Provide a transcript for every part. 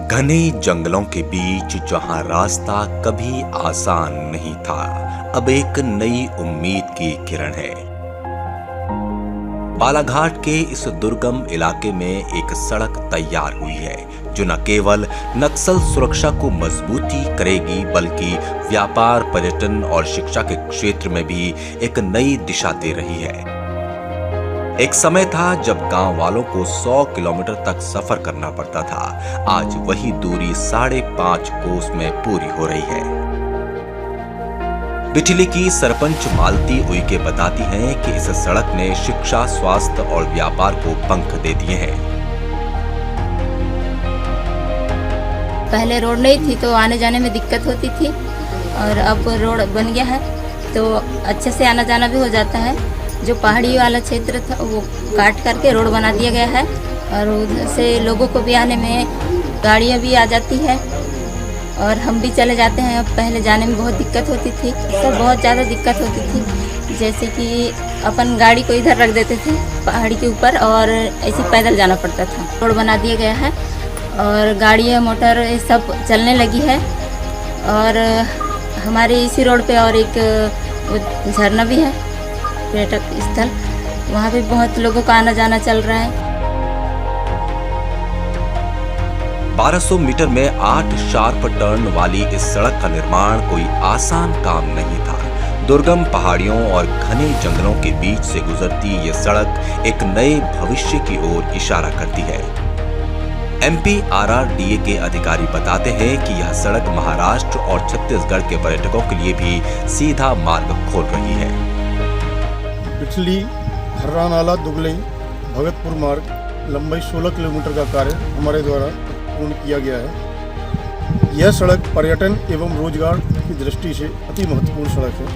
घने जंगलों के बीच जहां रास्ता कभी आसान नहीं था, अब एक नई उम्मीद की किरण है। बालाघाट के इस दुर्गम इलाके में एक सड़क तैयार हुई है जो न केवल नक्सल सुरक्षा को मजबूती करेगी बल्कि व्यापार, पर्यटन और शिक्षा के क्षेत्र में भी एक नई दिशा दे रही है। एक समय था जब गांव वालों को 100 किलोमीटर तक सफर करना पड़ता था। आज वही दूरी 5.5 कोस में पूरी हो रही है। बिठली की सरपंच मालती उइके बताती हैं कि इस सड़क ने शिक्षा, स्वास्थ्य और व्यापार को पंख दे दिए हैं। पहले रोड नहीं थी तो आने जाने में दिक्कत होती थी और अब रोड बन गया है तो अच्छे से आना जाना भी हो जाता है। जो पहाड़ी वाला क्षेत्र था वो काट करके रोड बना दिया गया है और उधर से लोगों को भी आने में गाड़ियाँ भी आ जाती है और हम भी चले जाते हैं। अब पहले जाने में बहुत दिक्कत होती थी, सब बहुत ज़्यादा दिक्कत होती थी। जैसे कि अपन गाड़ी को इधर रख देते थे पहाड़ी के ऊपर और ऐसे पैदल जाना पड़ता था। रोड बना दिया गया है और गाड़ियाँ, मोटर सब चलने लगी है और हमारे इसी रोड पे और एक झरना भी है, पर्यटक स्थल, वहाँ पे बहुत लोगों का आना जाना चल रहा है। 1200 मीटर में 8 शार्प टर्न वाली इस सड़क का निर्माण कोई आसान काम नहीं था। दुर्गम पहाड़ियों और घने जंगलों के बीच से गुजरती ये सड़क एक नए भविष्य की ओर इशारा करती है। MPRRDA के अधिकारी बताते हैं कि यह सड़क महाराष्ट्र और छत्तीसगढ़ के पर्यटकों के लिए भी सीधा मार्ग खोल रही है। बिठली हर्रा नाला दुगलई भगतपुर मार्ग लंबाई 16 किलोमीटर का कार्य हमारे द्वारा पूर्ण किया गया है। यह सड़क पर्यटन एवं रोजगार की दृष्टि से अति महत्वपूर्ण सड़क है।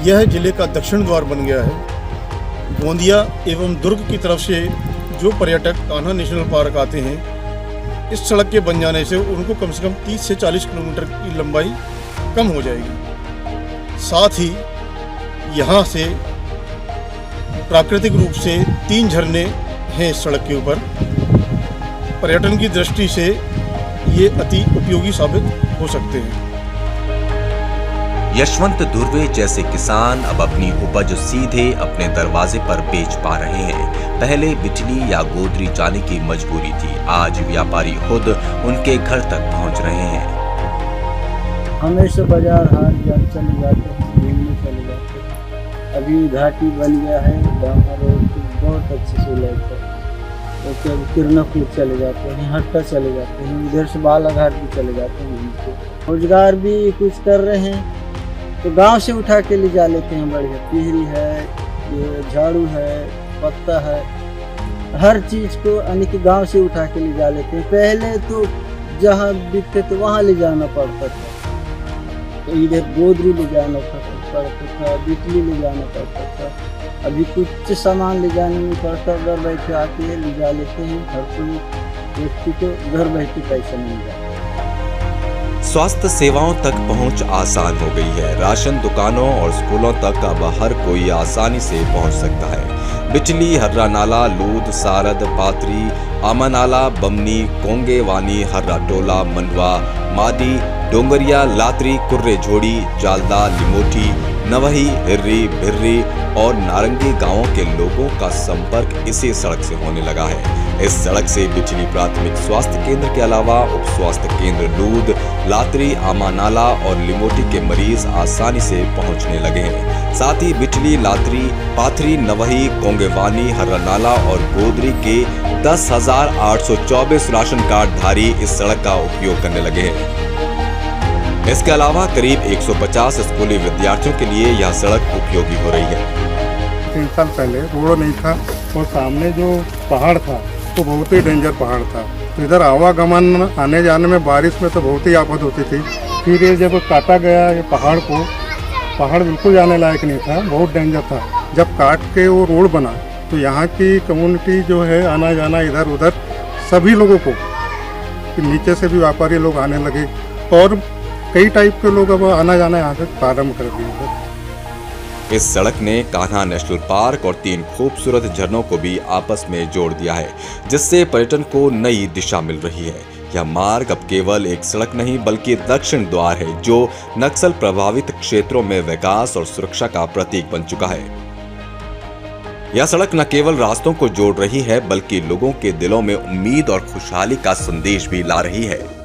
यह जिले का दक्षिण द्वार बन गया है। गोंदिया एवं दुर्ग की तरफ से जो पर्यटक कान्हा नेशनल पार्क आते हैं, इस सड़क के बन जाने से उनको कम से कम 30 से 40 किलोमीटर की लंबाई कम हो जाएगी। साथ ही यहाँ से प्राकृतिक रूप से 3 झरने हैं इस सड़क के ऊपर। पर्यटन की दृष्टि से ये अति उपयोगी साबित हो सकते हैं। यशवंत धुर्वे जैसे किसान अब अपनी उपज सीधे अपने दरवाजे पर बेच पा रहे हैं। पहले बिठली या गोदरी जाने की मजबूरी थी, आज व्यापारी खुद उनके घर तक पहुंच रहे हैं। हमेशा बाजार हाट चले जाते हैं, घूमने चले जाते हैं। अभी घाटी बन गया है, डामर रोड बहुत अच्छे से लगता है। तो किरनापुर चले जाते हैं, हट्टा चले जाते हैं, इधर से बालाघाट भी चले जाते हैं। रोजगार भी कुछ कर रहे हैं तो गांव से उठा के ले जा लेते हैं। बढ़िया पिहरी है, ये झाड़ू है, पत्ता है, हर चीज़ को यानी कि गाँव से उठा के ले जा लेते हैं। पहले तो जहाँ बिकते तो वहाँ ले जाना पड़ता था, तो इधर गोदरी ले जाना पड़ता था, बिटली ले जाना पड़ता था। अभी कुछ सामान ले जाने में पड़ता, घर बैठे आके ले जा लेते हैं। हर कोई व्यक्ति को घर बैठे पैसा मिल जाता है। स्वास्थ्य सेवाओं तक पहुंच आसान हो गई है। राशन दुकानों और स्कूलों तक अब हर कोई आसानी से पहुंच सकता है। बिठली, हर्रा नाला, लूद, सारद, पाथरी, आमानाला, बमनी, कोंगे वानी, हर्रा टोला, मंडवा, मादी, डोंगरिया, लातरी, कुर्रे झोड़ी, जालदा, लिमोटी, नवही, हिर्री, भिर्री और नारंगी गांवों के लोगों का संपर्क इसी सड़क से होने लगा है। इस सड़क से बिठली प्राथमिक स्वास्थ्य केंद्र के अलावा उप स्वास्थ्य केंद्र लूद, लातरी, आमानाला और लिमोटी के मरीज आसानी से पहुंचने लगे हैं। साथ ही बिठली, लातरी, पाथरी, नवही, कोंगेवानी, हर्रानाला और गोदरी के 10,824 राशन कार्ड धारी इस सड़क का उपयोग करने लगे हैं। इसके अलावा करीब 150 स्कूली विद्यार्थियों के लिए यह सड़क उपयोगी हो रही है। 3 साल पहले रोड नहीं था और सामने जो पहाड़ था तो बहुत ही डेंजर पहाड़ था, तो इधर आवागमन आने जाने में बारिश में तो बहुत ही आफत होती थी। फिर ये जब काटा गया ये पहाड़ को, पहाड़ बिल्कुल जाने लायक नहीं था, बहुत डेंजर था। जब काट के वो रोड बना तो यहाँ की कम्युनिटी जो है आना जाना इधर उधर सभी लोगों को, नीचे से भी व्यापारी लोग आने लगे और कई टाइप के लोग अब आना जाना यहाँ से प्रारंभ कर दिए। इस सड़क ने कान्हा नेशनल पार्क और 3 खूबसूरत झरनों को भी आपस में जोड़ दिया है, जिससे पर्यटन को नई दिशा मिल रही है। यह मार्ग अब केवल एक सड़क नहीं बल्कि दक्षिण द्वार है, जो नक्सल प्रभावित क्षेत्रों में विकास और सुरक्षा का प्रतीक बन चुका है। यह सड़क न केवल रास्तों को जोड़ रही है बल्कि लोगों के दिलों में उम्मीद और खुशहाली का संदेश भी ला रही है।